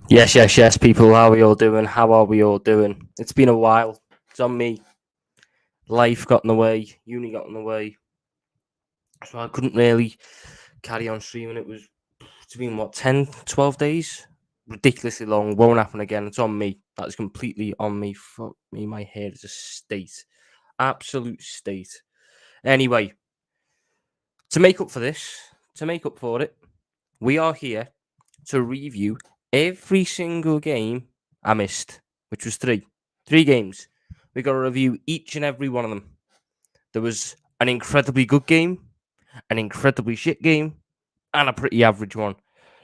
Yes, people. How are we all doing? How are we all doing? It's been a while. It's on me. Life got in the way. Uni got in the way. So I couldn't really carry on streaming. It's been, 10, 12 days? Ridiculously long. Won't happen again. It's on me. That's completely on me. Fuck me. My hair is a state. Absolute state. Anyway, to make up for it, we are here to review every single game I missed, which was three. 3 games. We got to review each and every one of them. There was an incredibly good game, an incredibly shit game, and a pretty average one.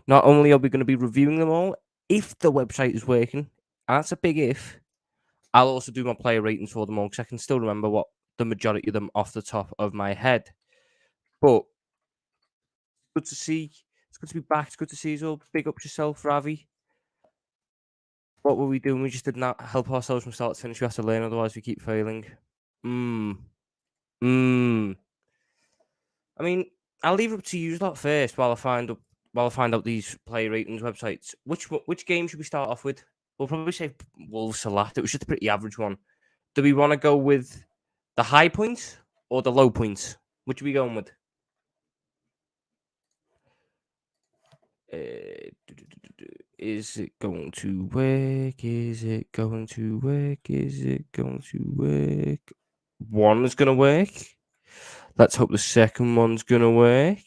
Not only are we going to be reviewing them all, if the website is working, and that's a big if, I'll also do my player ratings for them all because I can still remember what the majority of them off the top of my head. But good to see. It's good to be back. It's good to see you all. Big up yourself, Ravi. What were we doing? We just did not help ourselves from start to finish. We have to learn, otherwise we keep failing. I mean, I'll leave it up to you lot first while I find out these player ratings websites. Which game should we start off with? We'll probably say Wolves Salat. It was just a pretty average one. Do we want to go with the high points or the low points? Which are we going with? Is it going to work? Is it going to work? Is it going to work? One is going to work. Let's hope the second one's going to work.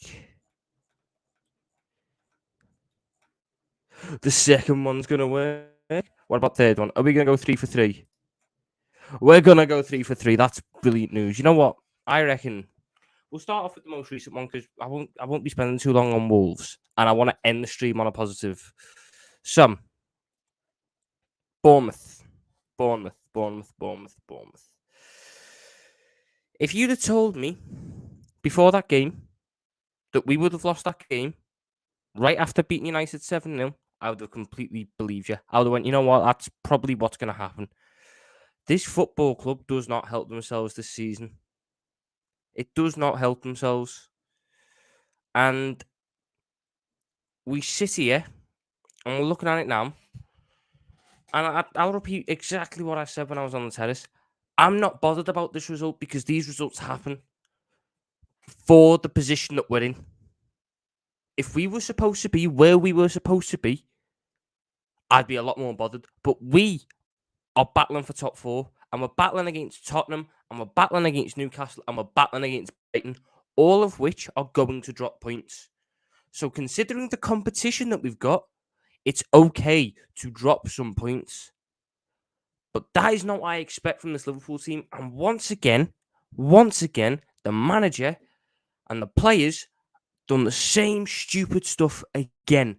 The second one's going to work. What about third one? Are we going to go 3 for 3? We're going to go 3 for 3. That's brilliant news. You know what? I reckon we'll start off with the most recent one because I won't be spending too long on Wolves, and I want to end the stream on a positive. So, Bournemouth. If you'd have told me before that game that we would have lost that game right after beating United 7-0, I would have completely believed you. I would have went, you know what, that's probably what's going to happen. This football club does not help themselves this season. It does not help themselves. And we sit here and we're looking at it now. And I'll repeat exactly what I said when I was on the terrace. I'm not bothered about this result because these results happen for the position that we're in. If we were supposed to be where we were supposed to be, I'd be a lot more bothered. But we are battling for top 4, and we're battling against Tottenham, and we're battling against Newcastle, and we're battling against Brighton, all of which are going to drop points. So considering the competition that we've got, it's okay to drop some points. But that is not what I expect from this Liverpool team. And once again, the manager and the players done the same stupid stuff again.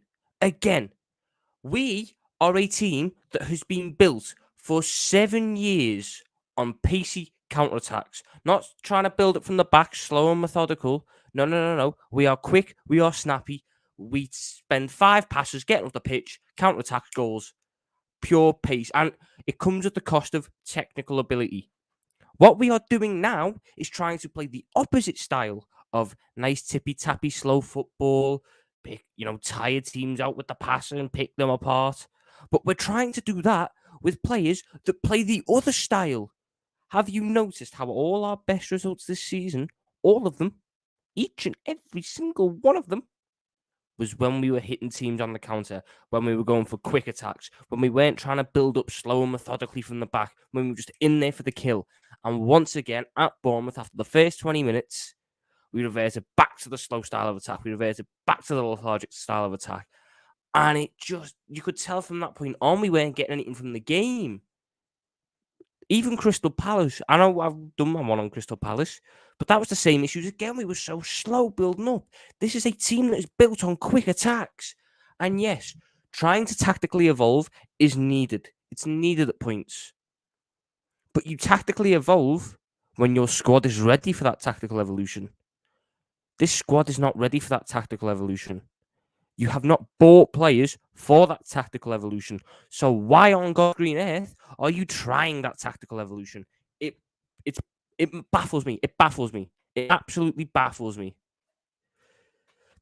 We are a team that has been built for 7 years on pacey counterattacks. Not trying to build it from the back, slow and methodical. No. We are quick. We are snappy. We spend 5 passes getting off the pitch, counterattack goals. Pure pace. And it comes at the cost of technical ability. What we are doing now is trying to play the opposite style of nice tippy-tappy, slow football, tire teams out with the passer and pick them apart. But we're trying to do that with players that play the other style. Have you noticed how all our best results this season, all of them, each and every single one of them, was when we were hitting teams on the counter, when we were going for quick attacks, when we weren't trying to build up slow and methodically from the back, when we were just in there for the kill. And once again, at Bournemouth, after the first 20 minutes, we reverted back to the slow style of attack. We reverted back to the lethargic style of attack. And it just, you could tell from that point on, we weren't getting anything from the game. Even Crystal Palace, I know I've done my one on Crystal Palace, but that was the same issues again. We were so slow building up. This is a team that is built on quick attacks. And yes, trying to tactically evolve is needed. It's needed at points. But you tactically evolve when your squad is ready for that tactical evolution. This squad is not ready for that tactical evolution. You have not bought players for that tactical evolution. So why on God's green earth are you trying that tactical evolution? It baffles me. It baffles me. It absolutely baffles me.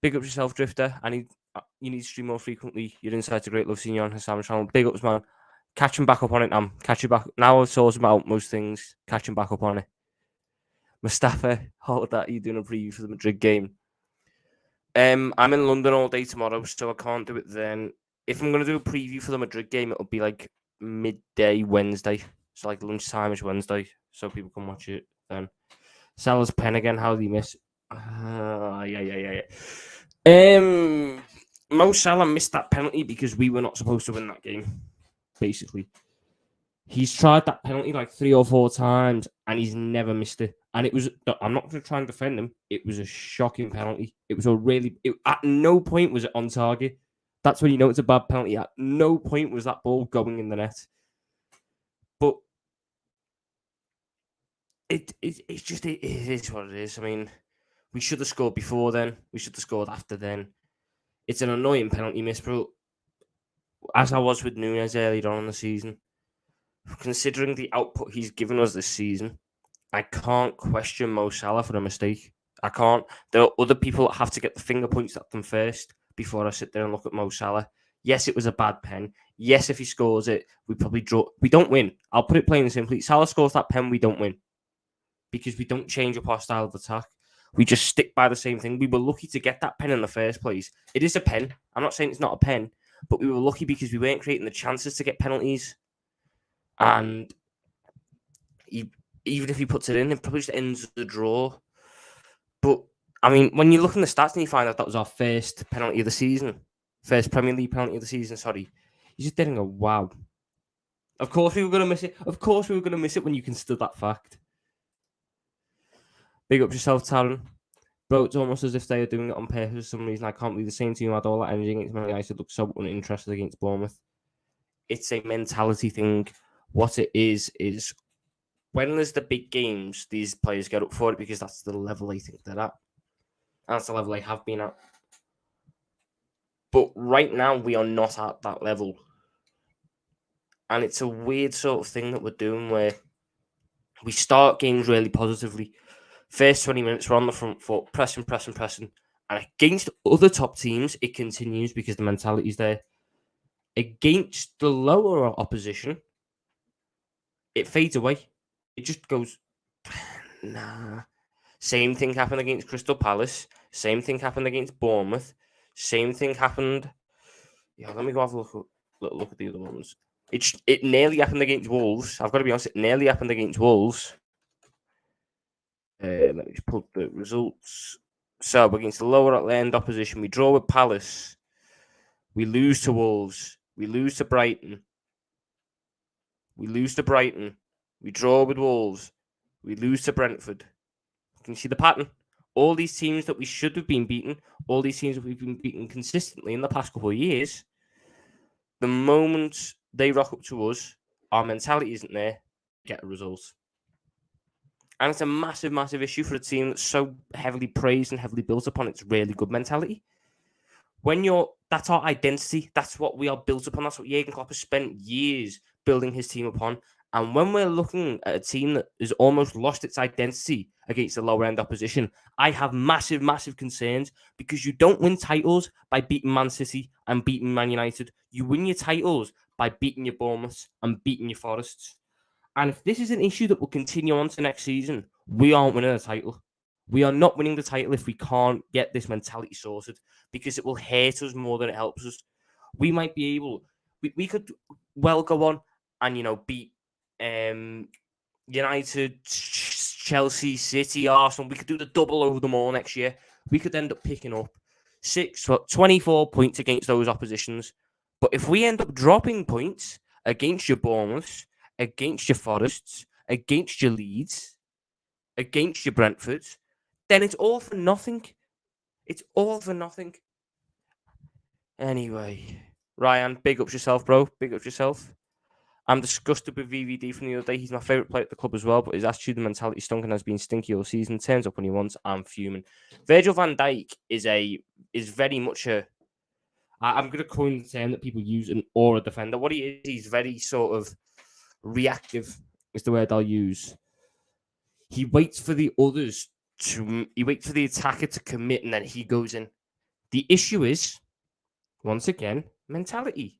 Big up yourself, Drifter. You need to stream more frequently. Your insights are great. Love seeing you on Hassan channel. Big ups, man. Catching back up on it, man. Catch you back. Now I've talked about most things. Catching back up on it. Mustafa, hold that. You're doing a preview for the Madrid game. I'm in London all day tomorrow, so I can't do it then. If I'm going to do a preview for the Madrid game, it'll be like midday Wednesday. So like lunchtime is Wednesday, so people can watch it then. Salah's pen again. How did he miss? Yeah. Mo Salah missed that penalty because we were not supposed to win that game. Basically, he's tried that penalty like 3 or 4 times and he's never missed it. And it was, I'm not going to try and defend him. It was a shocking penalty. It was at no point was it on target. That's when you know it's a bad penalty. At no point was that ball going in the net. But it is what it is. I mean, we should have scored before then. We should have scored after then. It's an annoying penalty miss, bro. As I was with Núñez earlier on in the season, considering the output he's given us this season, I can't question Mo Salah for a mistake. I can't. There are other people that have to get the finger points at them first before I sit there and look at Mo Salah. Yes, it was a bad pen. Yes, if he scores it, we probably draw. We don't win. I'll put it plain and simply. Salah scores that pen, we don't win. Because we don't change up our style of attack. We just stick by the same thing. We were lucky to get that pen in the first place. It is a pen. I'm not saying it's not a pen, but we were lucky because we weren't creating the chances to get penalties. And even if he puts it in, it probably just ends the draw. But, I mean, when you look in the stats and you find out that was our first penalty of the season, first Premier League penalty of the season, sorry, you just didn't go, wow. Of course we were going to miss it. Of course we were going to miss it when you consider that fact. Big up yourself, Taron. Bro, it's almost as if they are doing it on purpose for some reason. I can't believe the same team had all that energy against Man United looked so uninterested against Bournemouth. It's a mentality thing. What it is when there's the big games, these players get up for it because that's the level they think they're at. And that's the level they have been at. But right now, we are not at that level. And it's a weird sort of thing that we're doing where we start games really positively. First 20 minutes, we're on the front foot, pressing. And against other top teams, it continues because the mentality's there. Against the lower opposition, it fades away. It just goes, nah. Same thing happened against Crystal Palace. Same thing happened against Bournemouth. Same thing happened. Yeah, let me go have a look at the other ones. It nearly happened against Wolves. I've got to be honest, it nearly happened against Wolves. Let me just put the results. So against the lower end opposition, we draw with Palace. We lose to Wolves. We lose to Brighton. We draw with Wolves. We lose to Brentford. Can you see the pattern? All these teams that we should have been beaten, all these teams that we've been beaten consistently in the past couple of years, the moment they rock up to us, our mentality isn't there, get a result. And it's a massive, massive issue for a team that's so heavily praised and heavily built upon its really good mentality. That's our identity. That's what we are built upon. That's what Jurgen Klopp has spent years building his team upon. And when we're looking at a team that has almost lost its identity against the lower end opposition, I have massive, massive concerns because you don't win titles by beating Man City and beating Man United. You win your titles by beating your Bournemouths and beating your Forests. And if this is an issue that will continue on to next season, we aren't winning a title. We are not winning the title if we can't get this mentality sorted because it will hurt us more than it helps us. We might be able, we could well go on and, beat United, Chelsea, City, Arsenal. We could do the double over them all next year. We could end up picking up 24 points against those oppositions. But if we end up dropping points against your Bournemouths, against your Forests, against your Leeds, against your Brentfords, then it's all for nothing. It's all for nothing. Anyway, Ryan, big ups yourself, bro. Big ups yourself. I'm disgusted with VVD from the other day. He's my favourite player at the club as well, but his attitude and mentality stunk and has been stinky all season. Turns up when he wants. I'm fuming. Virgil van Dijk is very much I'm going to coin the term that people use, an aura defender. What he is, he's very sort of reactive, is the word I'll use. He waits for the attacker to commit, and then he goes in. The issue is, once again, mentality.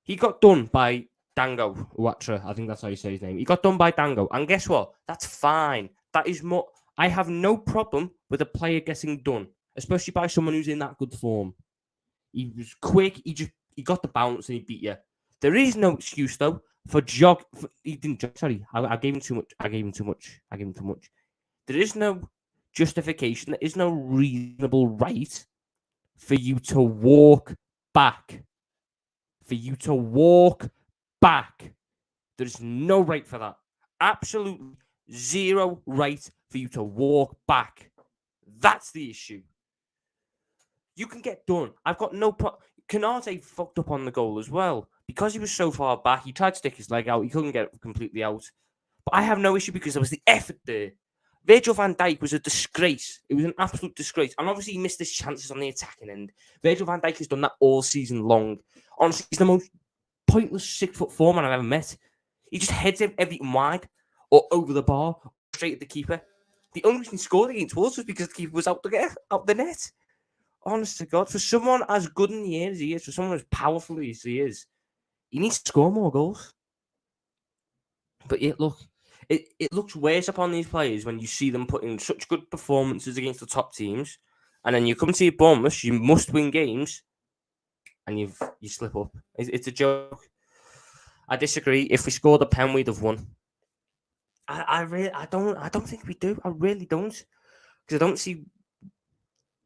He got done by Dango Watra. I think that's how you say his name. He got done by Dango. And guess what? That's fine. That is more. I have no problem with a player getting done, especially by someone who's in that good form. He was quick. He got the bounce and he beat you. There is no excuse though for jog. He didn't jog. Sorry, I gave him too much. I gave him too much. There is no justification. There is no reasonable right for you to walk back. There's no right for that. Absolutely zero right for you to walk back. That's the issue. You can get done. I've got no problem. Canate fucked up on the goal as well. Because he was so far back, he tried to stick his leg out. He couldn't get it completely out. But I have no issue because there was the effort there. Virgil van Dijk was a disgrace. It was an absolute disgrace. And obviously he missed his chances on the attacking end. Virgil van Dijk has done that all season long. Honestly, he's the most pointless 6'4" man I've ever met. He just heads everything wide or over the bar, or straight at the keeper. The only reason he scored against Wolves was because the keeper was out the net. Honest to God, for someone as good in the air as he is, for someone as powerful as he is, he needs to score more goals. But it looks worse upon these players when you see them put in such good performances against the top teams, and then you come to your Bournemouth, you must win games, and you slip up. It's a joke. I disagree. If we scored a pen, we'd have won. I don't think we do. I really don't, because I don't see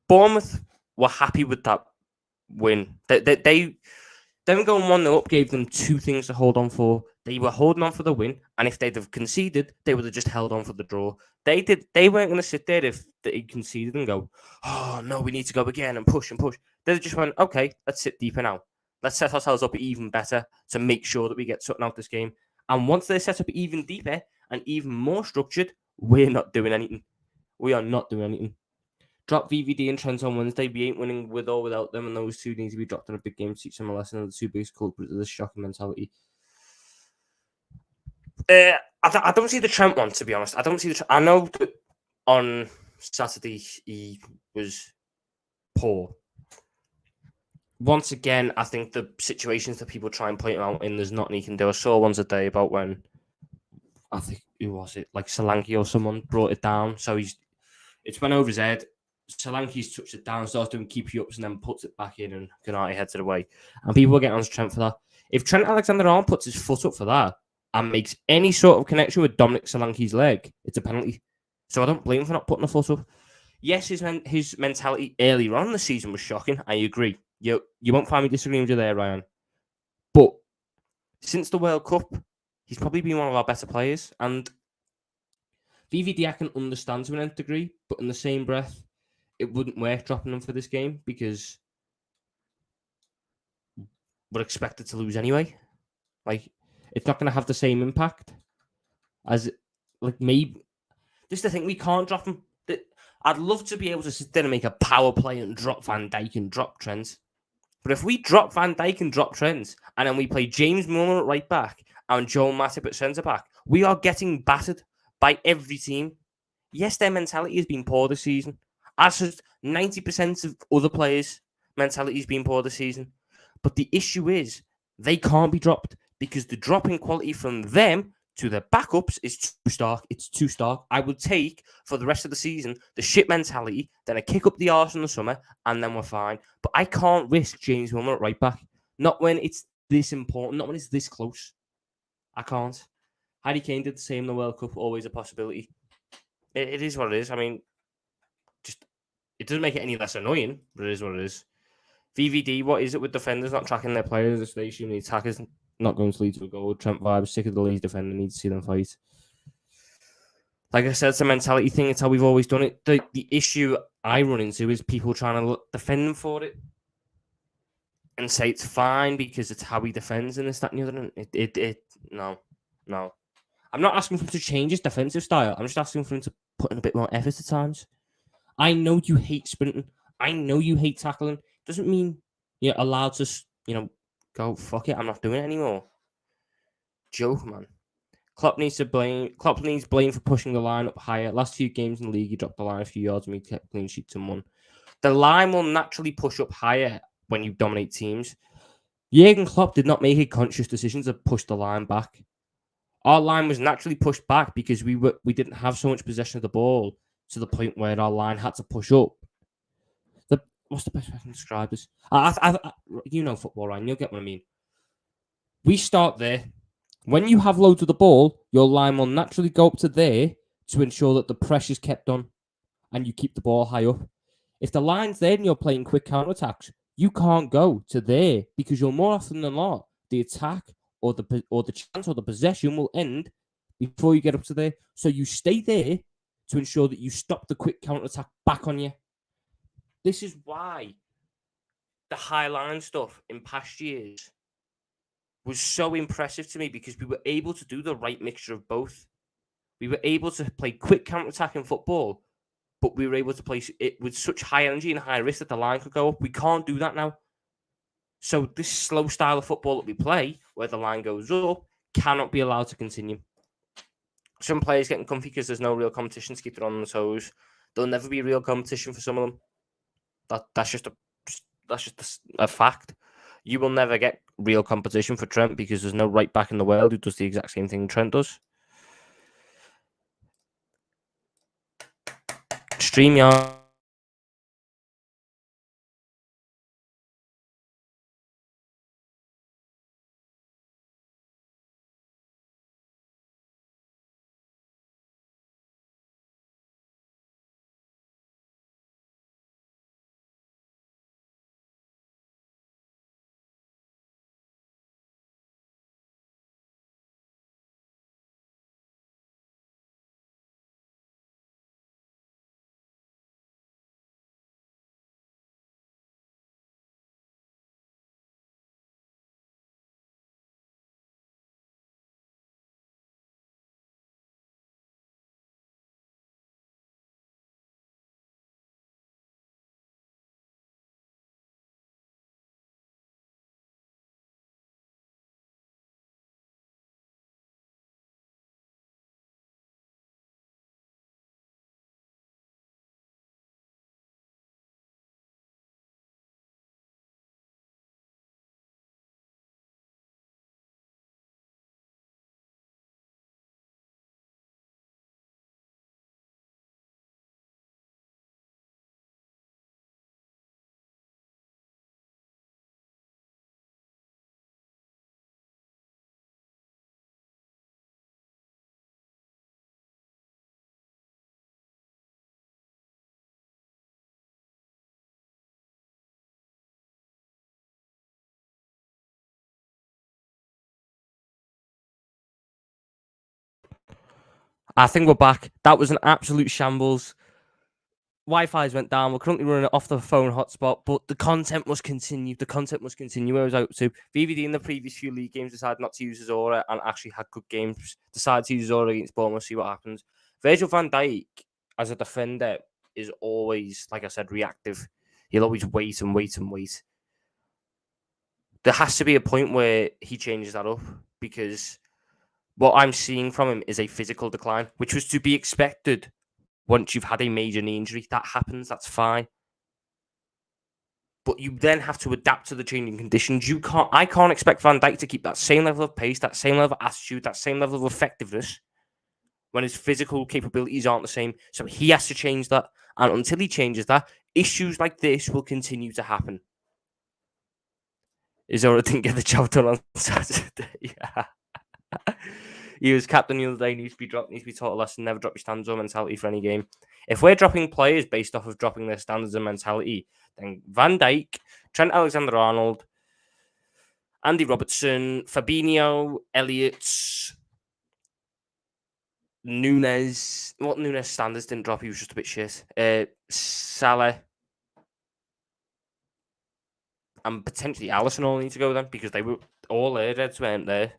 Bournemouth were happy with that win. Them going 1-0 up gave them two things to hold on for. They were holding on for the win, and if they'd have conceded, they would have just held on for the draw. They weren't going to sit there if they conceded and go, oh no, we need to go again and push and push. They just went, okay, let's sit deeper now. Let's set ourselves up even better to make sure that we get something out this game. And once they're set up even deeper and even more structured, we're not doing anything. We are not doing anything. Drop VVD and Trent on Wednesday. We ain't winning with or without them, and those two need to be dropped in a big game to teach them a lesson of the two biggest culprits of this shocking mentality. I don't see the Trent one, to be honest. I don't see the. I know that on Saturday he was poor. Once again, I think the situations that people try and point him out in, there's nothing he can do. I saw one today about when, I think, who was it? Like Solanke or someone brought it down. So it's went over his head. Solanke's touched it down, starts doing keepy-ups, and then puts it back in, and Canate heads it away. And people are getting on to Trent for that. If Trent Alexander-Arnold puts his foot up for that and makes any sort of connection with Dominic Solanke's leg, it's a penalty. So I don't blame him for not putting a foot up. Yes, his mentality earlier on in the season was shocking. I agree. You won't find me disagreeing with you there, Ryan. But since the World Cup, he's probably been one of our better players. And VVD I can understand to an nth degree, but in the same breath, it wouldn't work dropping him for this game because we're expected to lose anyway. Like, it's not going to have the same impact as, like, maybe. This is the thing, we can't drop him. I'd love to be able to sit there and make a power play and drop Van Dijk and drop Trent. But if we drop Van Dijk and drop Trent, and then we play James Milner at right back and Joel Matip at centre back, we are getting battered by every team. Yes, their mentality has been poor this season. As has 90% of other players' mentality has been poor this season. But the issue is, they can't be dropped because the drop in quality from them to their backups is too stark. It's too stark. I would take, for the rest of the season, the shit mentality, then I kick up the arse in the summer, and then we're fine. But I can't risk James Milner at right back. Not when it's this important. Not when it's this close. I can't. Harry Kane did the same in the World Cup. Always a possibility. It is what it is. I mean, just it doesn't make it any less annoying, but it is what it is. VVD, what is it with defenders not tracking their players? They assume the attackers not going to lead to a goal. Trent vibes, sick of the lazy defender, need to see them fight. Like I said, it's a mentality thing. It's how we've always done it. The issue I run into is people trying to defend him for it and say it's fine because it's how he defends and this, that, and the other. No. I'm not asking for him to change his defensive style. I'm just asking for him to put in a bit more effort at times. I know you hate sprinting. I know you hate tackling. Doesn't mean you're allowed to, go, fuck it, I'm not doing it anymore. Joke, man. Klopp needs blame for pushing the line up higher. Last few games in the league, he dropped the line a few yards and we kept clean sheets and won. The line will naturally push up higher when you dominate teams. Jurgen Klopp did not make a conscious decision to push the line back. Our line was naturally pushed back because we didn't have so much possession of the ball to the point where our line had to push up. What's the best way I can describe this? You know football, Ryan. You'll get what I mean. We start there. When you have loads of the ball, your line will naturally go up to there to ensure that the pressure's kept on and you keep the ball high up. If the line's there and you're playing quick counterattacks, you can't go to there because you're more often than not the attack or the chance or the possession will end before you get up to there. So you stay there to ensure that you stop the quick counterattack back on you. This is why the high line stuff in past years was so impressive to me, because we were able to do the right mixture of both. We were able to play quick counter-attacking football, but we were able to play it with such high energy and high risk that the line could go up. We can't do that now. So this slow style of football that we play, where the line goes up, cannot be allowed to continue. Some players getting comfy because there's no real competition to keep them on the toes. There'll never be real competition for some of them. That's just a fact. You will never get real competition for Trent because there's no right back in the world who does the exact same thing Trent does. StreamYard. I think we're back. That was an absolute shambles. Wi-Fi's went down. We're currently running it off the phone hotspot, but the content must continue. The content must continue. Where I was out to. VVD in the previous few league games decided not to use his aura and actually had good games. Decided to use his aura against Bournemouth, see what happens. Virgil van Dijk, as a defender, is always, like I said, reactive. He'll always wait and wait and wait. There has to be a point where he changes that up, because what I'm seeing from him is a physical decline, which was to be expected. Once you've had a major knee injury, that happens, that's fine. But you then have to adapt to the changing conditions. I can't expect Van Dijk to keep that same level of pace, that same level of attitude, that same level of effectiveness when his physical capabilities aren't the same. So he has to change that. And until he changes that, issues like this will continue to happen. Izora didn't get the job done on Saturday. Yeah. He was captain the other day, needs to be dropped, needs to be taught a lesson, never drop your standards or mentality for any game. If we're dropping players based off of dropping their standards and mentality, then Van Dijk, Trent Alexander-Arnold, Andy Robertson, Fabinho, Elliott, Nunes. What Nunes standards didn't drop, he was just a bit shit. Salah and potentially Alisson all need to go then, because they were all there, Reds weren't there.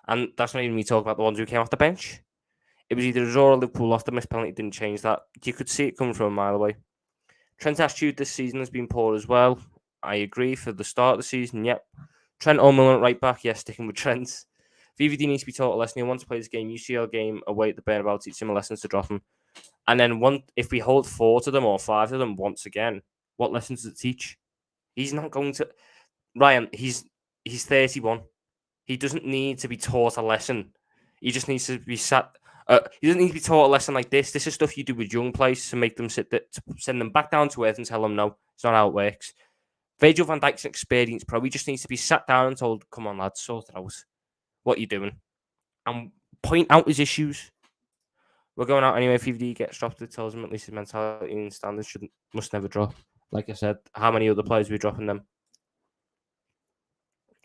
And that's not even me talking about the ones who came off the bench. It was either Azor or Liverpool off the missed penalty, didn't change that. You could see it coming from a mile away. Trent's attitude this season has been poor as well. I agree for the start of the season, yep. Trent or Milner at right back, yes, sticking with Trent. VVD needs to be taught a lesson. He wants to play this game, UCL game, away at the Bernabeu, teach him lessons to drop him. And then if we hold 4 to them or 5 to them once again, what lessons does it teach? He's not going to. Ryan, he's 31. He doesn't need to be taught a lesson. He just needs to be sat. He doesn't need to be taught a lesson like this. This is stuff you do with young players to make them send them back down to earth and tell them no, it's not how it works. Virgil van Dijk's an experienced pro. He just needs to be sat down and told, "Come on, lads, sort it out. What you doing?" And point out his issues. We're going out anyway. If VVD gets dropped, it tells him at least his mentality and standards must never drop. Like I said, how many other players are we dropping them?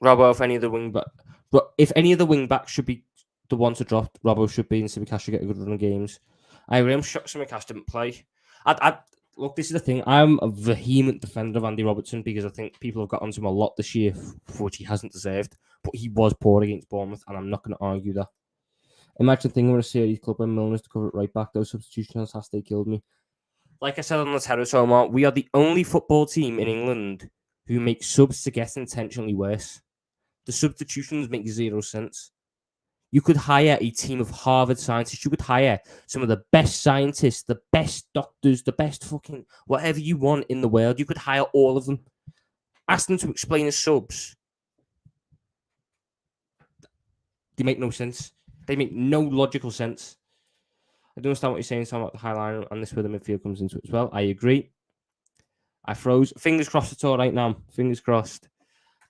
Robbo, if any of the wing backs should be the one to drop, Robbo should be, and Simicast should get a good run of games. I am shocked Simicast didn't play. Look, this is the thing. I'm a vehement defender of Andy Robertson because I think people have got onto him a lot this year for which he hasn't deserved. But he was poor against Bournemouth, and I'm not going to argue that. Imagine thinking we're a series club and Milner's to cover it right back. Those substitutions has they killed me. Like I said on the terrace, Omar, we are the only football team in England who make subs to get intentionally worse. The substitutions make zero sense. You could hire a team of Harvard scientists. You could hire some of the best scientists, the best doctors, the best fucking whatever you want in the world. You could hire all of them. Ask them to explain the subs. They make no sense. They make no logical sense. I don't understand what you're saying, Tom, about the high line, and this is where the midfield comes into it as well. I agree. I froze. Fingers crossed it's all right now. Fingers crossed.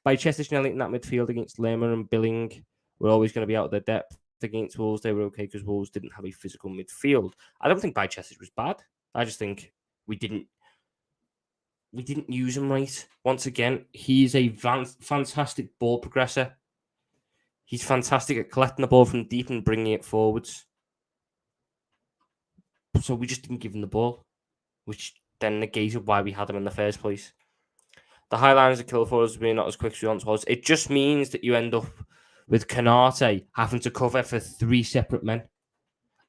By Chesterfield in that midfield against Lerma and Billing, we're always going to be out of their depth. Against Wolves, they were okay because Wolves didn't have a physical midfield. I don't think Bicester was bad. I just think we didn't use him right. Once again, he's a fantastic ball progressor. He's fantastic at collecting the ball from deep and bringing it forwards. So we just didn't give him the ball, which then negated why we had him in the first place. The high lines of kill for us being not as quick as we once was. It just means that you end up with Canate having to cover for 3 separate men.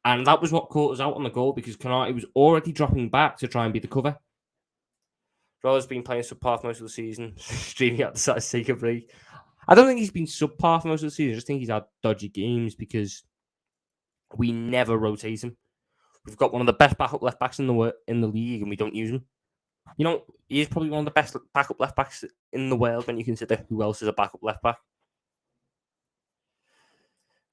And that was what caught us out on the goal because Canate was already dropping back to try and be the cover. Roller's been playing subpar for most of the season, streaming out the take a break. I don't think he's been subpar for most of the season. I just think he's had dodgy games because we never rotate him. We've got one of the best backup left backs in the league, and we don't use him. You know, he's probably one of the best backup left backs in the world when you consider who else is a backup left back.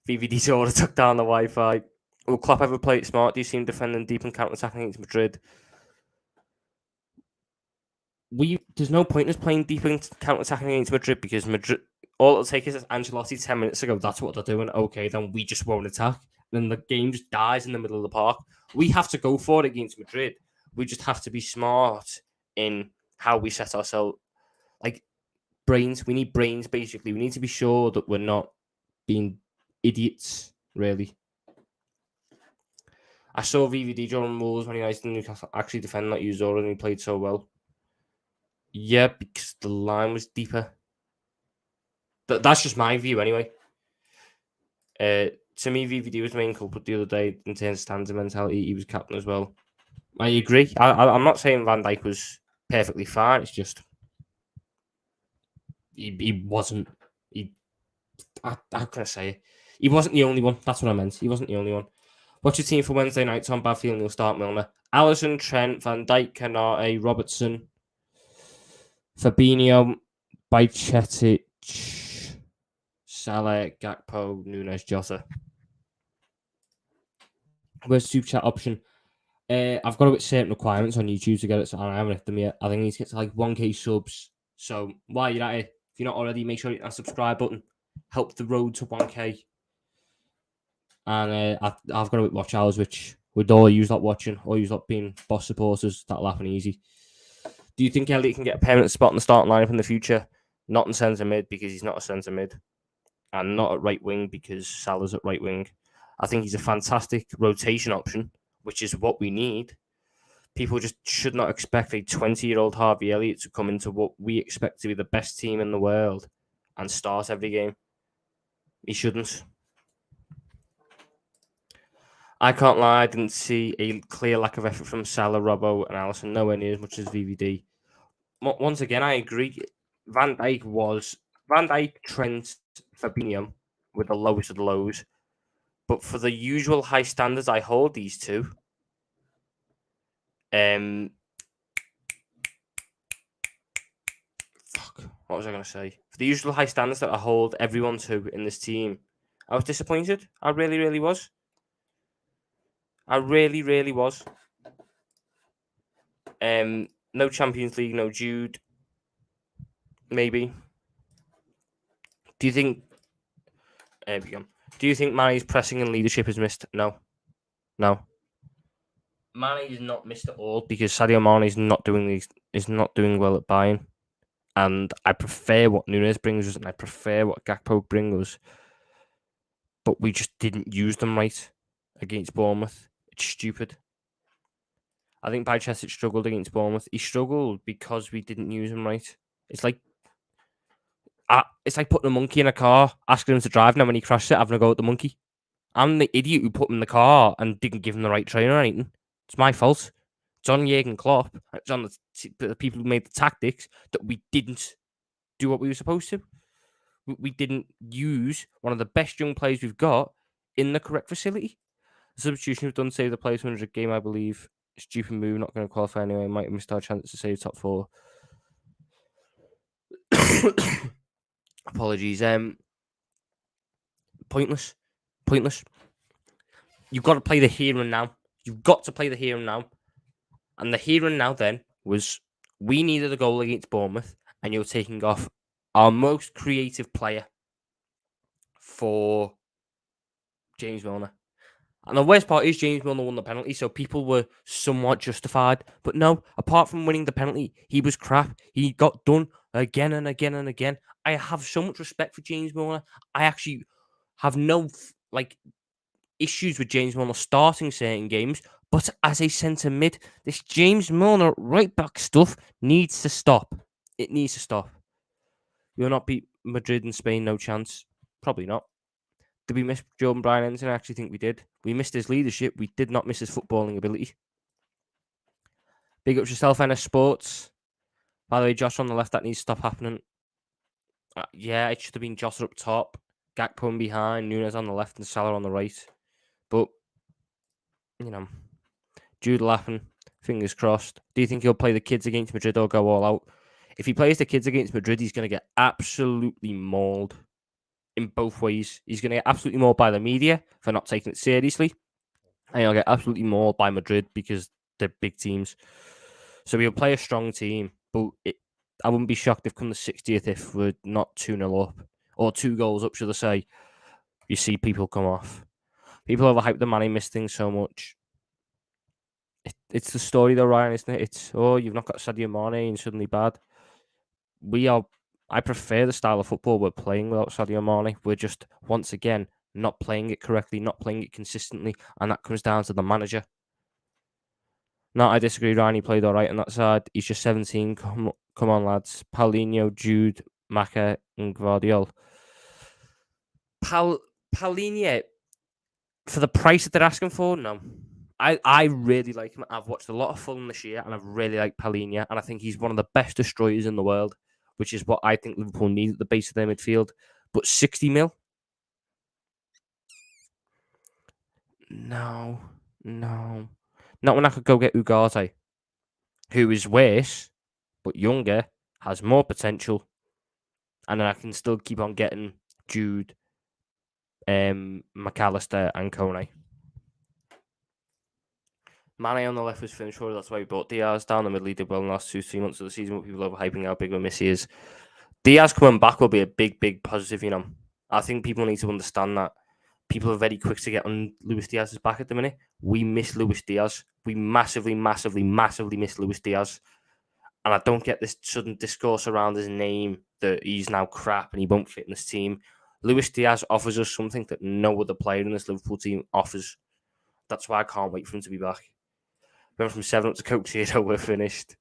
VVD's order took down the Wi-Fi. Will Klopp ever play it smart? Do you see him defending deep and counter-attacking against Madrid? There's no point in us playing deep and counter-attacking against Madrid because Madrid, all it'll take is Ancelotti 10 minutes ago. That's what they're doing. Okay, then we just won't attack. Then the game just dies in the middle of the park. We have to go for it against Madrid. We just have to be smart in how we set ourselves. Like, brains. We need brains, basically. We need to be sure that we're not being idiots, really. I saw VVD during Wolves when United and Newcastle actually defend that Uzor and he played so well. Yeah, because the line was deeper. That's just my view, anyway. To me, VVD was the main culprit the other day in terms of standard mentality. He was captain as well. I agree. I'm not saying Van Dijk was perfectly fine. It's just he wasn't. How can I say it? He wasn't the only one. That's what I meant. He wasn't the only one. What's your team for Wednesday night? Tom bad feeling you'll start Milner. Alisson, Trent, Van Dijk, Canate, Robertson, Fabinho, Bajcetic, Salah, Gakpo, Nunes, Jota. Where's the super chat option? I've got to hit certain requirements on YouTube to get it, so I haven't hit them yet. I think I need to get to like 1k subs. So while you're at it, if you're not already, make sure you hit that subscribe button. Help the road to 1k. And I've got to hit watch hours, which with all you lot watching, or you lot being boss supporters, that'll happen easy. Do you think Elliot can get a permanent spot in the starting lineup in the future? Not in centre mid because he's not a centre mid, and not at right wing because Salah's at right wing. I think he's a fantastic rotation option, which is what we need. People just should not expect a 20-year-old Harvey Elliott to come into what we expect to be the best team in the world and start every game. He shouldn't. I can't lie, I didn't see a clear lack of effort from Salah, Robbo, and Alisson, nowhere near as much as VVD. Once again, I agree. Van Dijk, Trent, Fabinho with the lowest of the lows. But for the usual high standards I hold these two, What was I going to say? For the usual high standards that I hold everyone to in this team, I was disappointed. I really, really was. I really, really was. No Champions League, no Jude. Maybe. Do you think? There we go. Do you think Mane's pressing and leadership is missed? No. Mane is not missed at all because Sadio Mane is not doing well at Bayern, and I prefer what Nunes brings us, and I prefer what Gakpo brings us, but we just didn't use them right against Bournemouth. It's stupid. I think Bajcetic struggled against Bournemouth. He struggled because we didn't use him right. It's like putting a monkey in a car, asking him to drive, now when he crashes it, having a go at the monkey. I'm the idiot who put him in the car and didn't give him the right trainer or anything. It's my fault. It's on Jurgen Klopp. It's on the people who made the tactics that we didn't do what we were supposed to. We didn't use one of the best young players we've got in the correct facility. The substitution we've done save the players 100 game, I believe. Stupid move, not going to qualify anyway. Might have missed our chance to save top 4. Apologies. Pointless. You've got to play the here and now. You've got to play the here and now. And the here and now then was we needed a goal against Bournemouth, and you're taking off our most creative player for James Milner. And the worst part is James Milner won the penalty, so people were somewhat justified. But no, apart from winning the penalty, he was crap. He got done again and again and again. I have so much respect for James Milner. I actually have no issues with James Milner starting certain games, but as a centre mid, this James Milner right back stuff needs to stop. It needs to stop. We will not beat Madrid and Spain, no chance. Probably not. Did we miss Jordan Bryan Henderson? I actually think we did. We missed his leadership. We did not miss his footballing ability. Big up yourself, NS Sports. By the way, Josh on the left, that needs to stop happening. Yeah, it should have been Josh up top, Gakpo in behind, Nunes on the left and Salah on the right. But, Jude laughing, fingers crossed. Do you think he'll play the kids against Madrid or go all out? If he plays the kids against Madrid, he's going to get absolutely mauled in both ways. He's going to get absolutely mauled by the media for not taking it seriously, and he'll get absolutely mauled by Madrid because they're big teams. So he'll play a strong team, but I wouldn't be shocked if come the 60th if we're not 2-0 up, or 2 goals up, should I say, you see people come off. People overhype the Mane miss things so much. It's the story though, Ryan, isn't it? It's, you've not got Sadio Mane and suddenly bad. I prefer the style of football we're playing without Sadio Mane. We're just, once again, not playing it correctly, not playing it consistently, and that comes down to the manager. No, I disagree, Ryan. He played all right on that side. He's just 17. Come on, lads. Paulinho, Jude, Maka, and Gvardiol. Paulinho, for the price that they're asking for, no. I really like him. I've watched a lot of Fulham this year, and I've really liked Paulinho, and I think he's one of the best destroyers in the world, which is what I think Liverpool need at the base of their midfield. But 60 mil? No. Not when I could go get Ugarte, who is worse, but younger, has more potential, and then I can still keep on getting Jude, McAllister, and Kone. Mane on the left was finished for. That's why we brought Diaz down the middle. He did well in the last 2-3 months of the season, with people overhyping how big a miss he is. Diaz coming back will be a big positive, I think people need to understand that. People are very quick to get on Luis Diaz's back at the minute. We miss Luis Diaz. We massively miss Luis Diaz. And I don't get this sudden discourse around his name that he's now crap and he won't fit in this team. Luis Diaz offers us something that no other player in this Liverpool team offers. That's why I can't wait for him to be back. We went from 7 up to Coke Zero, we're finished.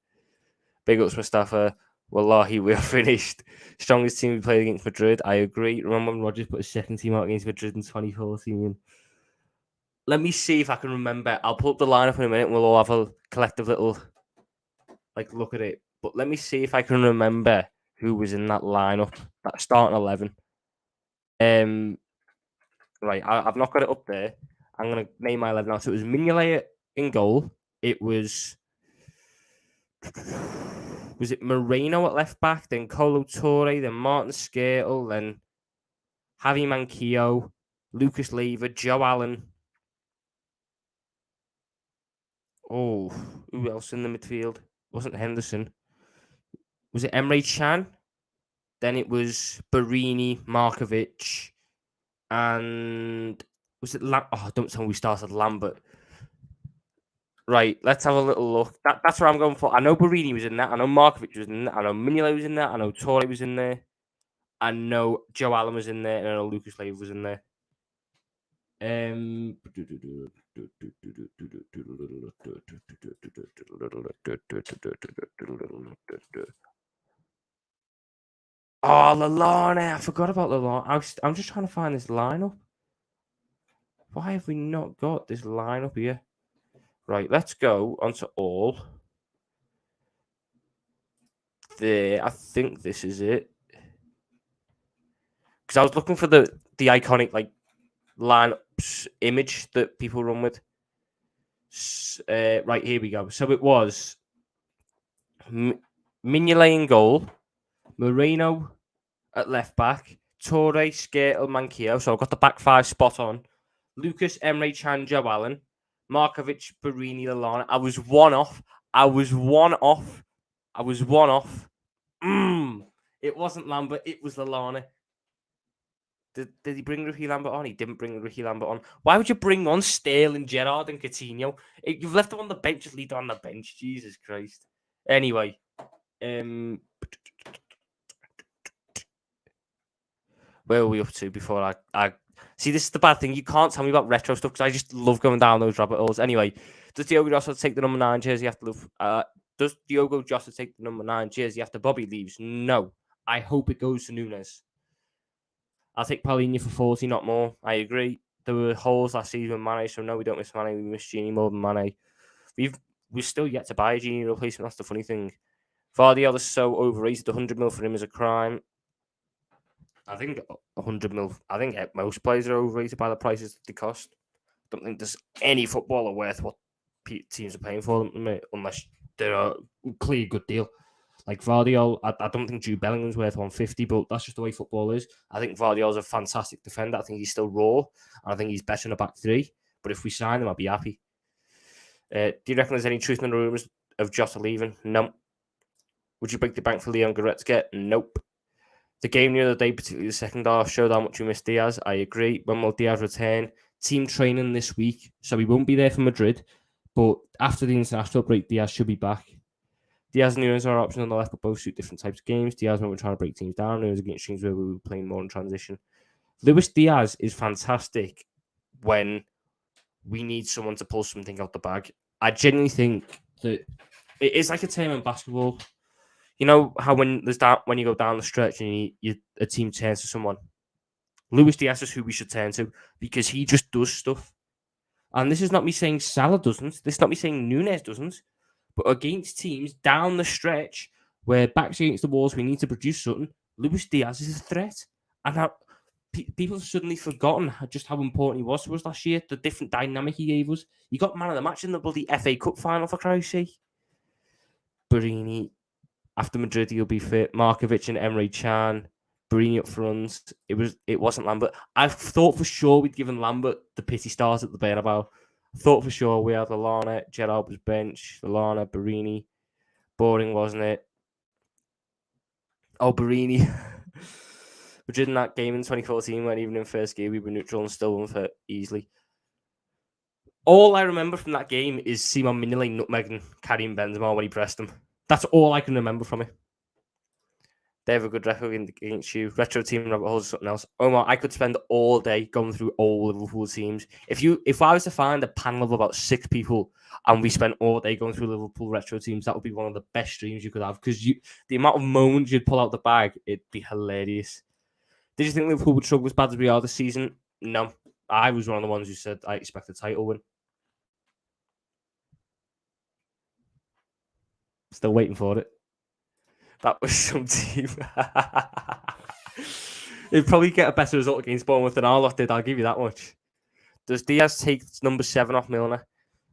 Big ups, Mustafa. Wallahi, we're finished. Strongest team we played against Madrid. I agree. Remember when Rodgers put his second team out against Madrid in 2014? Let me see if I can remember. I'll pull up the lineup in a minute and we'll all have a collective little look at it. But let me see if I can remember who was in that lineup, that starting 11. Right, I've not got it up there. I'm going to name my 11 now. So it was Mignolet in goal. It was Was it Moreno at left back, then Colo Torre, then Martin Skrtel, then Javi Manquillo, Lucas Leiva, Joe Allen. Oh, who else in the midfield? Wasn't Henderson. Was it Emre Can? Then it was Barini, Markovic, and was it don't tell me we started Lambert. Right, let's have a little look. That's where I'm going for. I know Barini was in that. I know Markovic was in that. I know Mignolet was in there. I know Torre was in there. I know Joe Allen was in there. And I know Lucas Leiva was in there. Oh, Lallana. I forgot about Lallana. I'm just trying to find this lineup. Why have we not got this lineup here? Right, let's go onto all. There, I think this is it. Because I was looking for the iconic like lineups image that people run with. Right, here we go. So it was Mignolet in goal, Moreno at left back, Torre, Skrtel, Manquillo. So I've got the back five spot on. Lucas, Emre Can, Joe Allen, Markovic, Barini, Lallana. I was one off. It wasn't Lambert. It was Lallana. Did he bring Ricky Lambert on? He didn't bring Ricky Lambert on. Why would you bring on Sterling, Gerrard, and Coutinho? You've left them on the bench. Just leave them on the bench. Jesus Christ. Anyway, where are we up to before I see? This is the bad thing. You can't tell me about retro stuff because I just love going down those rabbit holes. Anyway, does Diogo Jota take the number 9 jersey after does Diogo Jota take the number 9 jersey after Bobby leaves? No. I hope it goes to Nunes. I'll take Paulinho for 40, not more. I agree. There were holes last season with Mane, so no, we don't miss Mane. We miss Genie more than Mane. We're still yet to buy a Genie replacement. That's the funny thing. Vardiel is so overrated. 100 mil for him is a crime. I think 100 mil. I think most players are overrated by the prices they cost. I don't think there's any footballer worth what teams are paying for them, unless they're a clear good deal. Like Vardiel, I don't think Jude Bellingham's worth 150, but that's just the way football is. I think Vardiel's a fantastic defender. I think he's still raw, and I think he's better in a back three. But if we sign him, I'll be happy. Do you reckon there's any truth in the rumours of Jota leaving? No. Would you break the bank for Leon Goretzka? Nope. The game the other day, particularly the second half, showed how much we missed Diaz. I agree. When will Diaz return? Team training this week, so he won't be there for Madrid. But after the international break, Diaz should be back. Diaz and Nunes are options on the left, but both suit different types of games. Diaz when we're trying to break teams down. Nunes against teams where we were playing more in transition. Luis Diaz is fantastic when we need someone to pull something out the bag. I genuinely think that it is like a term in basketball. You know how when you go down the stretch and a team turns to someone. Luis Diaz is who we should turn to because he just does stuff. And this is not me saying Salah doesn't. This is not me saying Nunes doesn't. But against teams down the stretch where backs against the walls, we need to produce something. Luis Diaz is a threat. And people have suddenly forgotten just how important he was to us last year. The different dynamic he gave us. He got man of the match in the bloody FA Cup final, for Christ's sake. Barini, after Madrid, he'll be fit. Markovic and Emre Can. Barini up front. It wasn't Lambert. I thought for sure we'd given Lambert the pity start at the Bernabeu. I thought for sure we had Lallana, Gerrard was bench, Lallana, Barini. Boring, wasn't it? Oh, Barini. Madrid in that game in 2014 when even in first game we were neutral and still won for easily. All I remember from that game is Simon Mignolet nutmegging Karim Benzema when he pressed him. That's all I can remember from it. They have a good record against you. Retro team rabbit holes or something else. Omar, I could spend all day going through all Liverpool teams. If I was to find a panel of about 6 people and we spent all day going through Liverpool retro teams, that would be one of the best streams you could have because the amount of moments you'd pull out the bag, it'd be hilarious. Did you think Liverpool would struggle as bad as we are this season? No. I was one of the ones who said I expect a title win. Still waiting for it. That was some team. He'd probably get a better result against Bournemouth than our lot did. I'll give you that much. Does Diaz take number 7 off Milner?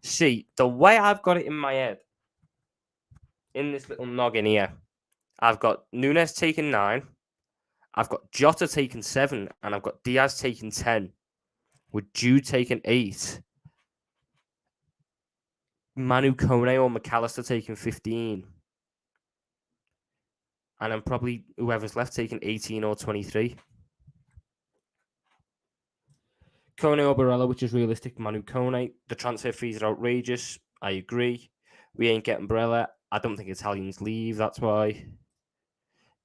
See, the way I've got it in my head in this little noggin here, I've got Nunes taking 9. I've got Jota taking 7, and I've got Diaz taking 10. With Jude taking 8. Manu Kone or McAllister taking 15. And then probably whoever's left taking 18 or 23. Kone or Barella, which is realistic. Manu Kone. The transfer fees are outrageous. I agree. We ain't getting Barella. I don't think Italians leave. That's why.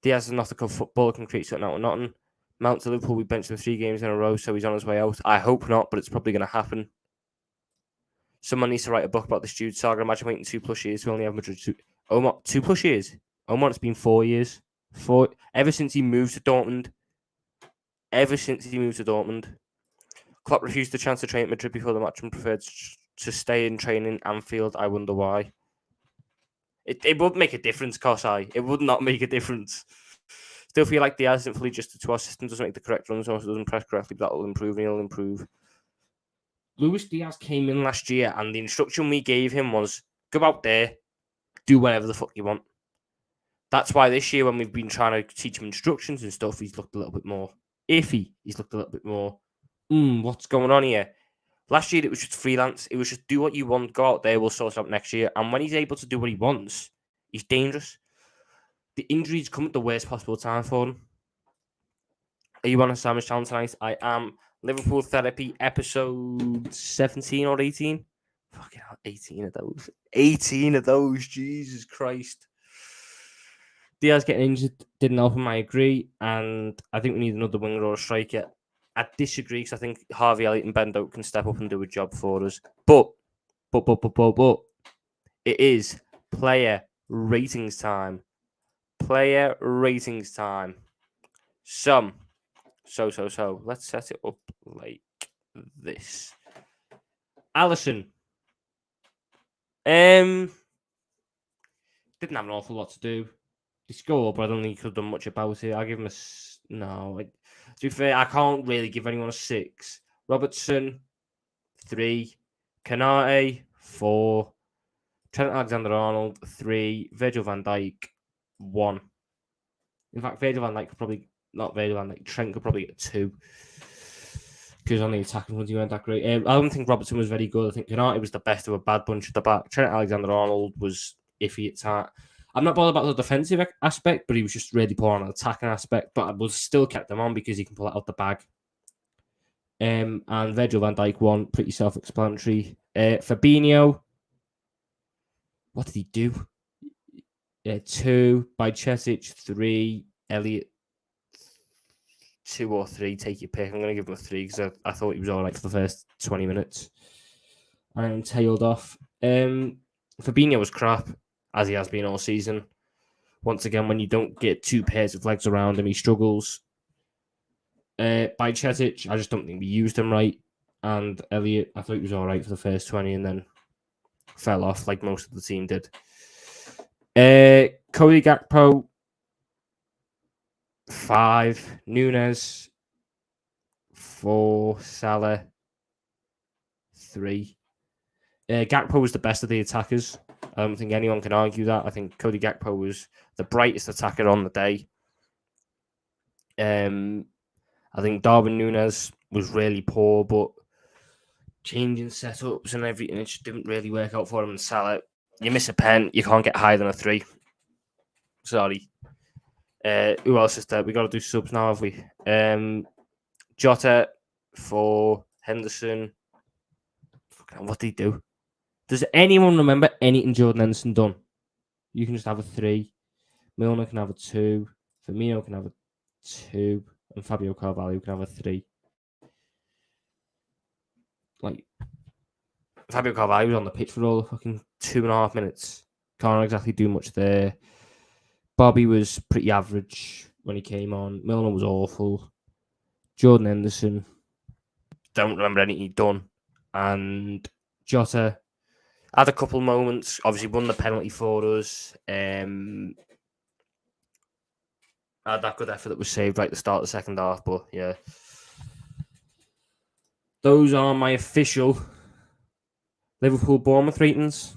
Diaz is not a good footballer, can create something out of nothing. Mount to Liverpool, we benched him 3 games in a row, so he's on his way out. I hope not, but it's probably going to happen. Someone needs to write a book about this Jude saga. Imagine waiting 2+ years. We only have Madrid 2+ years. Omar, it's been 4 years. Ever since he moved to Dortmund. Klopp refused the chance to train at Madrid before the match and preferred to stay and train in Anfield. I wonder why. It would make a difference, Kosai. It would not make a difference. Still feel like Diaz isn't fully adjusted to our system, doesn't make the correct runs, also doesn't press correctly, but that will improve and he'll improve. Luis Diaz came in last year and the instruction we gave him was, go out there, do whatever the fuck you want. That's why this year when we've been trying to teach him instructions and stuff, he's looked a little bit more iffy. He's looked a little bit more, what's going on here? Last year, it was just freelance. It was just do what you want, go out there, we'll sort it out next year. And when he's able to do what he wants, he's dangerous. The injuries come at the worst possible time for him. Are you on a sandwich challenge tonight? I am. Liverpool Therapy, episode 17 or 18? Fucking hell, 18 of those. 18 of those, Jesus Christ. Diaz getting injured didn't help him, I agree. And I think we need another winger or a striker. I disagree because I think Harvey Elliott and Ben Doak can step up and do a job for us. But it is player ratings time. Player ratings time. So, let's set it up like this. Alisson. Didn't have an awful lot to do. He scored, but I don't think he could have done much about it. I'll give him no. To be fair, I can't really give anyone a 6. Robertson, 3. Canate, 4. Trent Alexander-Arnold, 3. Virgil van Dijk, 1. In fact, Virgil van Dijk could probably... Not Virgil van Dijk. Trent could probably get 2. Because on the attacking ones, he weren't that great. I don't think Robertson was very good. I think Canate was the best of a bad bunch at the back. Trent Alexander-Arnold was iffy at times. I'm not bothered about the defensive aspect, but he was just really poor on the attacking aspect. But I was still kept him on because he can pull it out the bag. And Virgil van Dijk 1, pretty self-explanatory. Fabinho, what did he do? 2. Bajcetic, 3. Elliott, 2 or 3. Take your pick. I'm going to give him a 3 because I thought he was all right for the first 20 minutes. And tailed off. Fabinho was crap, as he has been all season. Once again, when you don't get 2 pairs of legs around him, he struggles. Bajcetic, I just don't think we used him right. And Elliott, I thought he was all right for the first 20 and then fell off like most of the team did. Cody Gakpo, 5. Nunes, 4. Salah, 3. Gakpo was the best of the attackers. I don't think anyone can argue that. I think Cody Gakpo was the brightest attacker on the day. I think Darwin Núñez was really poor, but changing setups and everything, it just didn't really work out for him. And Salah, you miss a pen, you can't get higher than a 3. Sorry. Who else is there? We got to do subs now, have we? Jota, 4. Henderson. What did he do? Does anyone remember anything Jordan Henderson done? You can just have a 3. Milner can have a 2. Firmino can have a 2. And Fabio Carvalho can have a 3. Like, Fabio Carvalho was on the pitch for all the fucking 2.5 minutes. Can't exactly do much there. Bobby was pretty average when he came on. Milner was awful. Jordan Henderson, don't remember anything he'd done. And Jota had a couple moments. Obviously won the penalty for us. Had that good effort that was saved right at the start of the second half. But yeah, those are my official Liverpool Bournemouth ratings.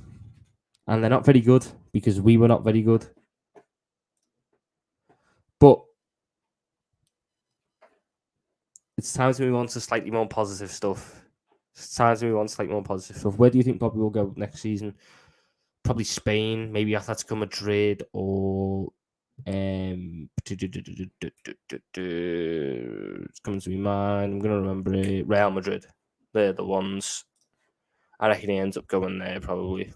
And they're not very good because we were not very good. But it's time to move on to slightly more positive stuff. Where do you think Bobby will go next season? Probably Spain, maybe Atletico Madrid, or it's coming to my mind. I'm gonna remember it. Real Madrid. They're the ones. I reckon he ends up going there probably.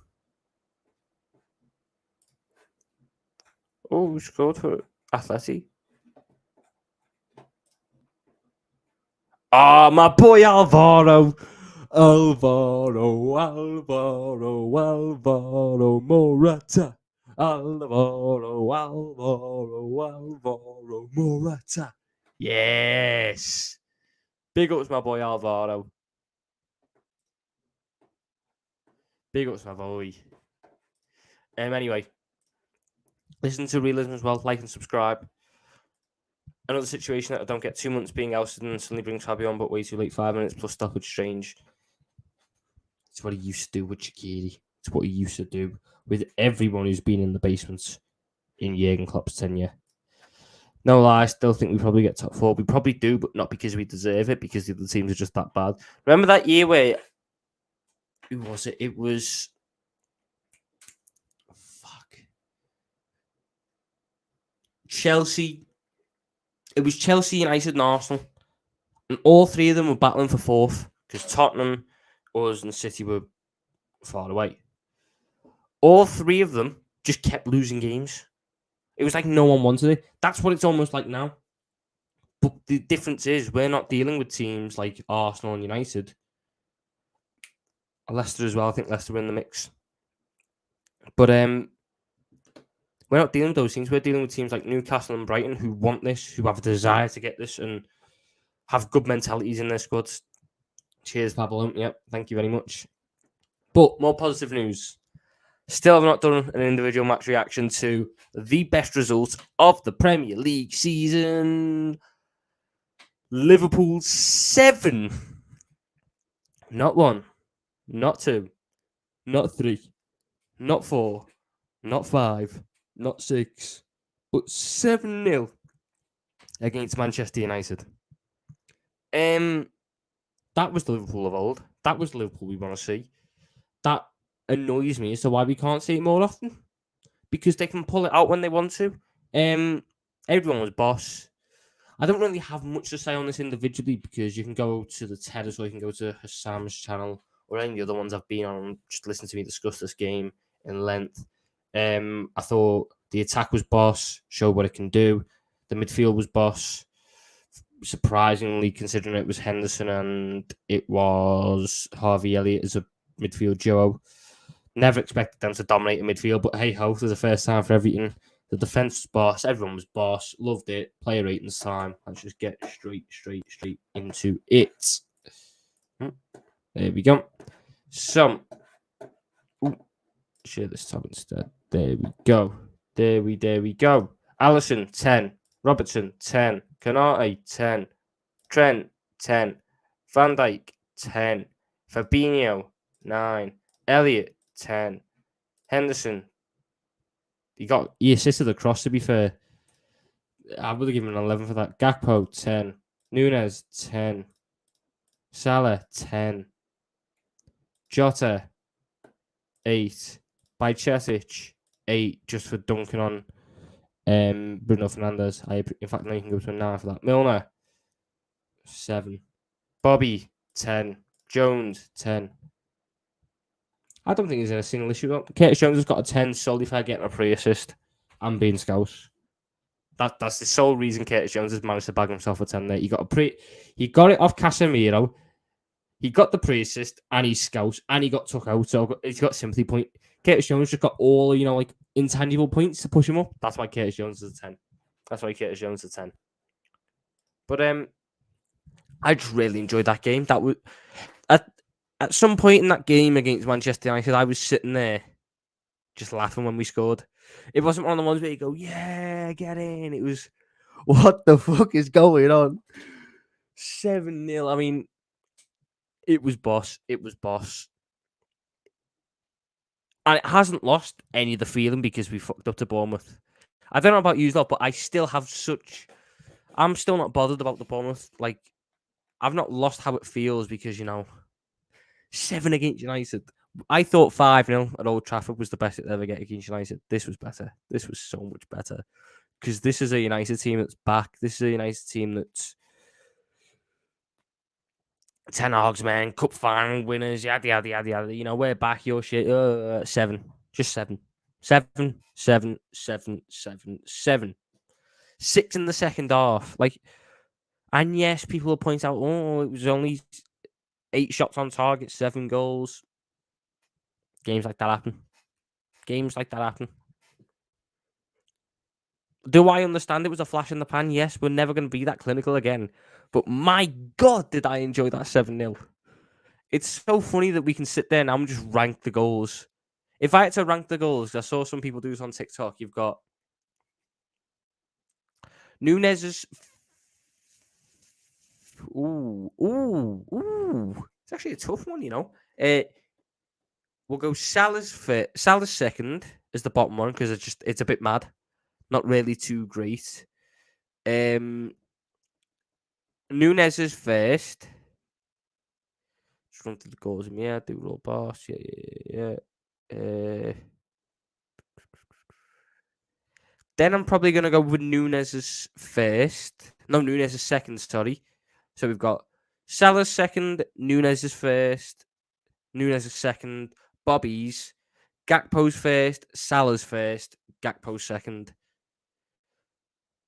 Oh, we scored for Atleti. My boy Alvaro Morata. Alvaro Morata. Yes. Big ups, my boy Alvaro. Big ups, my boy. Anyway, listen to Realism as well. Like and subscribe. Another situation that I don't get 2 months being ousted and suddenly brings Fabio on, but way too late. 5 minutes plus stoppage. Strange. It's what he used to do with Shaqiri. It's what he used to do with everyone who's been in the basements in Jurgen Klopp's tenure. No lie, I still think we probably get top 4. We probably do, but not because we deserve it, because the other teams are just that bad. Remember that year where... Who was it? It was... Chelsea. It was Chelsea, United and Arsenal. And all three of them were battling for 4th because Tottenham, us and City were far away. All 3 of them just kept losing games. It was like no one wanted it. That's what it's almost like now. But the difference is we're not dealing with teams like Arsenal and United. Leicester as well. I think Leicester were in the mix. But we're not dealing with those teams. We're dealing with teams like Newcastle and Brighton who want this, who have a desire to get this and have good mentalities in their squads. Cheers, Pablo. Yep, thank you very much. But more positive news. Still have not done an individual match reaction to the best result of the Premier League season. Liverpool 7. Not 1, not 2, not 3, not 4, not 5, not 6, but 7-0 against Manchester United. That was the Liverpool of old. That was the Liverpool we want to see. That annoys me as to why we can't see it more often. Because they can pull it out when they want to. Everyone was boss. I don't really have much to say on this individually because you can go to the Terrace or you can go to Hassam's channel or any of the other ones I've been on. Just listen to me discuss this game in length. I thought the attack was boss, showed what it can do. The midfield was boss. Surprisingly, considering it was Henderson and it was Harvey Elliott as a midfield duo. Never expected them to dominate the midfield, but hey ho, there's a first time for everything. The defense was boss, everyone was boss, loved it. Player ratings time. Let's just get straight into it. There we go. So, share this tab instead. There we go. There we go. Alisson 10, Robertson 10, Konate 10, Trent 10, Van Dijk 10, Fabinho 9, Elliott 10, Henderson. He assisted the cross, to be fair. I would have given an 11 for that. Gakpo 10, Nunes 10, Salah 10, Jota 8, Bajcetic 8 just for dunking on Bruno Fernandes. In fact, now you can go to a 9 for that. Milner 7, Bobby 10, Jones 10. I don't think there's a single issue. Curtis Jones has got a 10 solely for getting a pre-assist and being scouse. That's the sole reason Curtis Jones has managed to bag himself a 10 there. He got it off Casemiro. He got the pre-assist and he's scouse and he got took out. So he's got sympathy point. Curtis Jones just got all, intangible points to push him up. That's why Curtis Jones is a 10. But I just really enjoyed that game. That was at some point in that game against Manchester United, I was sitting there just laughing when we scored. It wasn't one of the ones where you go, yeah, get in. It was, what the fuck is going on? 7-0. I mean, it was boss. And it hasn't lost any of the feeling because we fucked up to Bournemouth. I don't know about you, lot, but I still have such. I'm still not bothered about the Bournemouth. Like, I've not lost how it feels because, 7 against United. I thought 5-0 at Old Trafford was the best it ever get against United. This was better. This was so much better. Because this is a United team that's back. This is a United team that's 10 Hog's men, cup final winners, yada, yada, yada, yada. We're back, your shit. 7. Just 7. 7, 7, 7, 7, 7. 6 in the second half. And yes, people will point out, it was only 8 shots on target, 7 goals. Games like that happen. Do I understand it was a flash in the pan? Yes, we're never going to be that clinical again. But my God, did I enjoy that 7-0. It's so funny that we can sit there now and just rank the goals. If I had to rank the goals, I saw some people do this on TikTok. You've got Nunez's. Ooh. It's actually a tough one, We'll go Salah's second is the bottom one because it's a bit mad. Not really too great. Nunez's first. Just run through the goals. Yeah, do roll pass. Yeah. Then I'm probably going to go with Nunez's first. No, Nunez's second, sorry. So we've got Salah's second, Nunez's first, Nunez's second, Bobby's, Gakpo's first, Salah's first, Gakpo's second.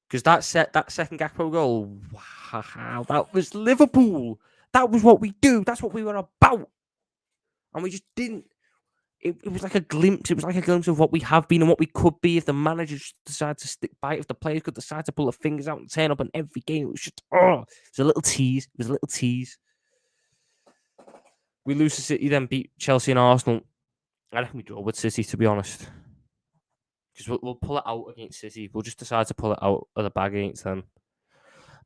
Because that second Gakpo goal, wow, that was Liverpool. That was what we do. That's what we were about. And we just didn't. It was like a glimpse. It was like a glimpse of what we have been and what we could be if the manager decided to stick by it, if the players could decide to pull their fingers out and turn up in every game. It was just, it was a little tease. We lose to City, then beat Chelsea and Arsenal. I reckon we draw with City, to be honest. Because we'll pull it out against City. We'll just decide to pull it out of the bag against them.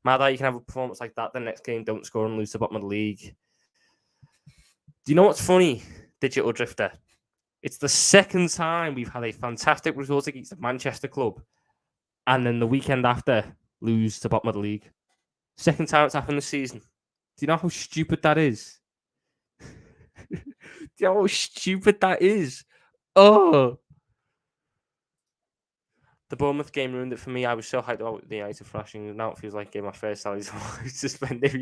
Mad that you can have a performance like that, the next game don't score and lose to the bottom of the league. Do you know what's funny, Digital Drifter? It's the second time we've had a fantastic result against the Manchester club, and then the weekend after lose to the bottom of the league. Second time it's happened this season. Do you know how stupid that is? Do you know how stupid that is? Oh, the Bournemouth game ruined it for me. I was so hyped about the United thrashing. Now it feels like getting my first salary to spend it.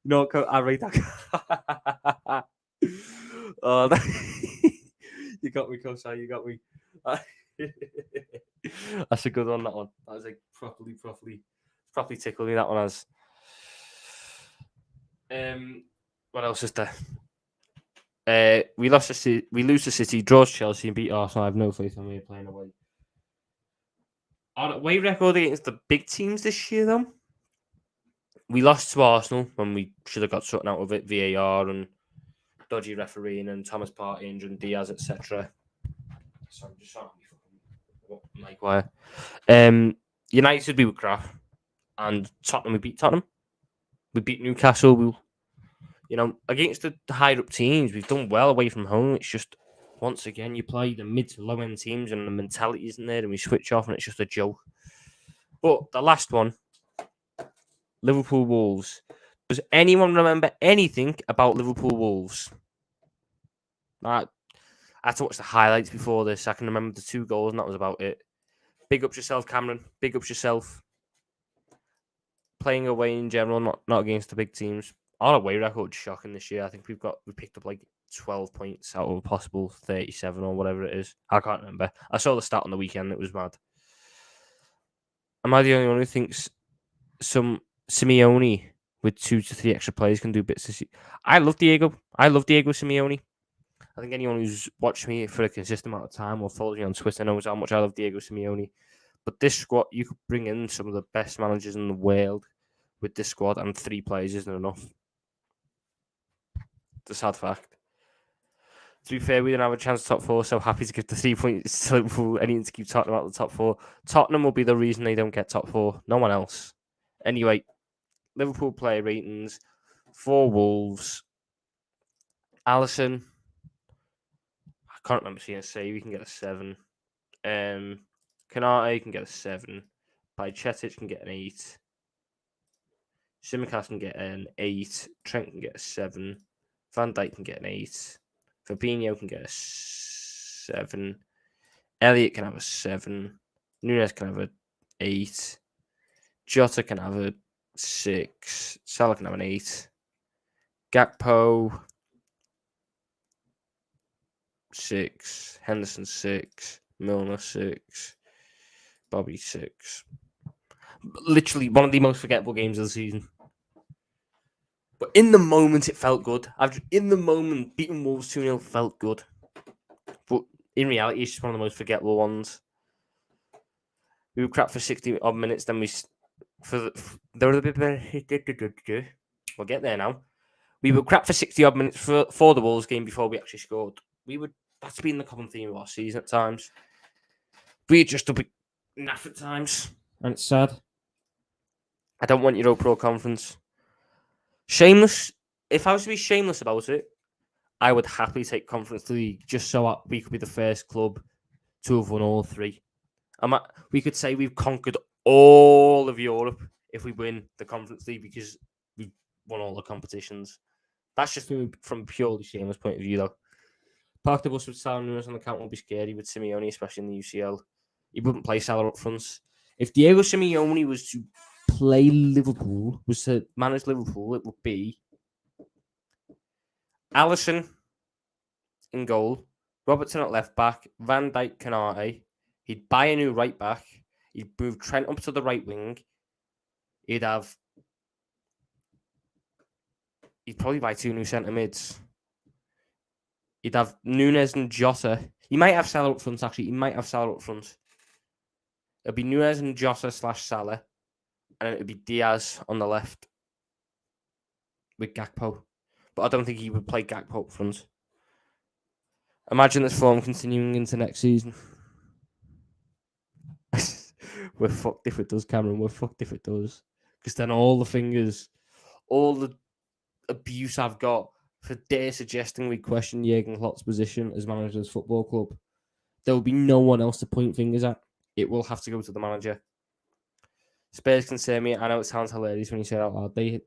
No, I rate that. Oh, you got me, Kosai. You got me. That's a good one. That one. That was like properly tickled me. That one has. What else is there? We lose to City, draws Chelsea, and beat Arsenal. I have no faith in me playing away. Our away record against the big teams this year, though. We lost to Arsenal when we should have got something out of it. VAR and dodgy refereeing and Thomas Partey injuring Diaz, etc. So I'm just trying to be fucking Mike Wire. United we were crap, and Tottenham we beat Tottenham. We beat Newcastle. Against the higher up teams, we've done well away from home. It's just once again you play the mid to low end teams and the mentality isn't there, and we switch off and it's just a joke. But the last one, Liverpool Wolves. Does anyone remember anything about Liverpool Wolves? I had to watch the highlights before this. I can remember the 2 goals, and that was about it. Big ups yourself, Cameron. Big ups yourself. Playing away in general, not against the big teams. Our away record is shocking this year. I think we picked up like 12 points out of a possible 37 or whatever it is. I can't remember. I saw the stat on the weekend. It was mad. Am I the only one who thinks some Simeone with 2 to 3 extra players can do bits this year? I love Diego Simeone. I think anyone who's watched me for a consistent amount of time or follows me on Twitter knows how much I love Diego Simeone. But this squad, you could bring in some of the best managers in the world with this squad, and 3 players isn't enough. It's a sad fact. To be fair, we didn't have a chance to top 4, so happy to give the 3 points to Liverpool. Anything to keep Tottenham out of the top 4. Tottenham will be the reason they don't get top 4. No one else. Anyway, Liverpool player ratings for Wolves. Allison, I can't remember seeing a save. He can get a 7. Kanate can get a 7. Bajcetic can get an 8. Simicast can get an 8. Trent can get a 7. Van Dijk can get an 8. Fabinho can get a 7. Elliott can have a 7. Nunes can have a 8. Jota can have a 6. Salah can have an 8. Gakpo 6. Henderson 6. Milner 6. Bobby 6. Literally one of the most forgettable games of the season. But in the moment, it felt good. In the moment, beating Wolves 2-0 felt good. But in reality, it's just one of the most forgettable ones. We were crap for 60 odd minutes, then we'll get there now. We were crap for 60 odd minutes for the Wolves game before we actually scored. That's been the common theme of our season at times. We just a bit naff at times, and it's sad. I don't want Europa Pro Conference. Shameless. If I was to be shameless about it, I would happily take Conference League just so we could be the first club to have won all 3. We could say we've conquered all of Europe if we win the Conference League because we've won all the competitions. That's just from a purely shameless point of view, though. Park the bus with Salah Nunes on the count will be scary with Simeone, especially in the UCL. He wouldn't play Salah up front. If Diego Simeone was to play Liverpool, was to manage Liverpool, it would be Alisson in goal, Robertson at left back, Van Dijk, Kanate. He'd buy a new right back. He'd move Trent up to the right wing. He'd probably buy 2 new centre mids. He'd have Nunes and Jota. He might have Salah up front, actually. It'd be Nunes and Jota / Salah. And then it'd be Diaz on the left with Gakpo. But I don't think he would play Gakpo up front. Imagine this form continuing into next season. We're fucked if it does, Cameron. We're fucked if it does. Because then all the abuse I've got for dare suggesting we question Jurgen Klopp's position as manager of this football club, there will be no one else to point fingers at. It will have to go to the manager. Spurs concern me. I know it sounds hilarious when you say it out loud. They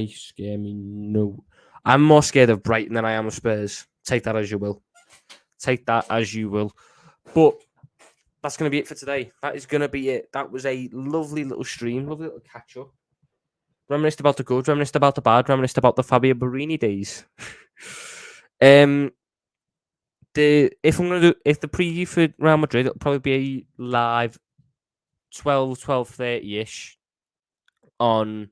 scare me. No. I'm more scared of Brighton than I am of Spurs. Take that as you will. But that's going to be it for today. That is going to be it. That was a lovely little stream, lovely little catch-up. Reminisced about the good, reminisced about the bad, reminisced about the Fabio Barini days. If the preview for Real Madrid, it'll probably be live 12:30ish on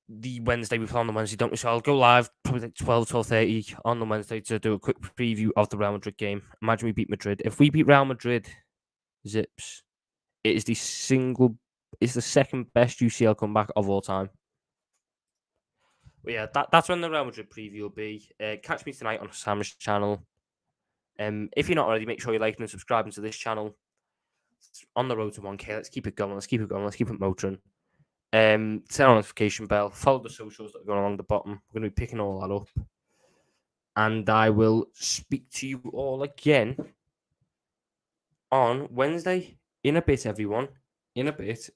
the Wednesday. We play on the Wednesday, don't we? So I'll go live probably like 12:30 on the Wednesday to do a quick preview of the Real Madrid game. Imagine we beat Madrid. If we beat Real Madrid, Zips, it's the second best UCL comeback of all time. But yeah, that's when the Real Madrid preview will be. Catch me tonight on Sam's channel. If you're not already, make sure you're liking and subscribing to this channel. It's on the road to 1K. Let's keep it going. Let's keep it motoring. Turn on the notification bell. Follow the socials that are going along the bottom. We're going to be picking all that up. And I will speak to you all again on Wednesday. In a bit, everyone. In a bit.